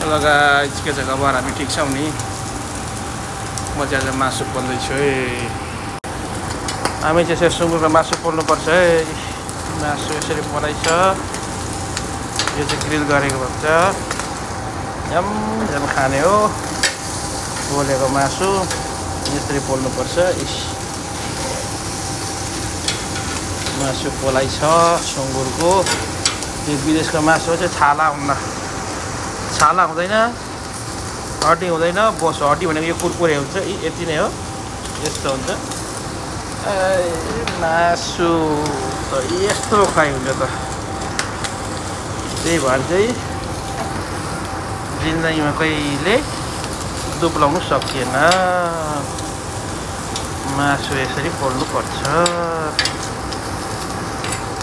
Hello guys, के छ खबर? हामी ठिक छौँ नि। म चाहिँ आज मासु पोल्दैछु है। हामी चाहिँ सुँगुरको मासु पोल्नुपर्छ है। मासु यसरी पोलाइछ। यो चाहिँ ग्रिल गरेको भन्छ। झम खाने हो। पोलेको मासु यसरी पोल्नुपर्छ। मासु पोलाइछ सुँगुरको। यो विदेशको मासु चाहिँ छाला हुन्न। छाला हुँदैन, हड्डी हुँदैन। बस हड्डी भनेको यो कुरकुरे हुन्छ। यति नै हो, यस्तो हुन्छ। मासु त यस्तो खाइ हुन्छ त। त्यही भएर चाहिँ जिन्दगीमा कहिले दुब्लाउनु सकिएन। मासु यसरी पोल्नु पर्छ।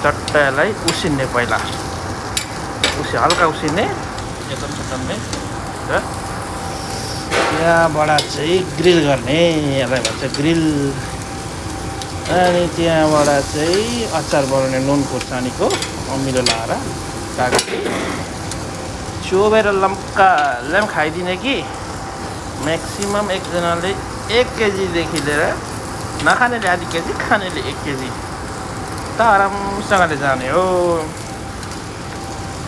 चट्टालाई उसिन्ने पहिला, हल्का उसिन्ने एकदम चट्टन्ने र त्यहाँबाट चाहिँ ग्रिल गर्ने, यसलाई भन्छ ग्रिल। अनि त्यहाँबाट चाहिँ अचार बनाउने नुन खुर्सानीको अमिलो लाएर कागज चोबेर लम्काले खाइदिने कि म्याक्सिमम एकजनाले 1 केजीदेखि लिएर नखानेले आधी केजी, खानेले 1 केजी त आरामसँगले जाने हो।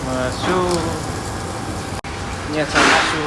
मासु यहाँ छ मासु।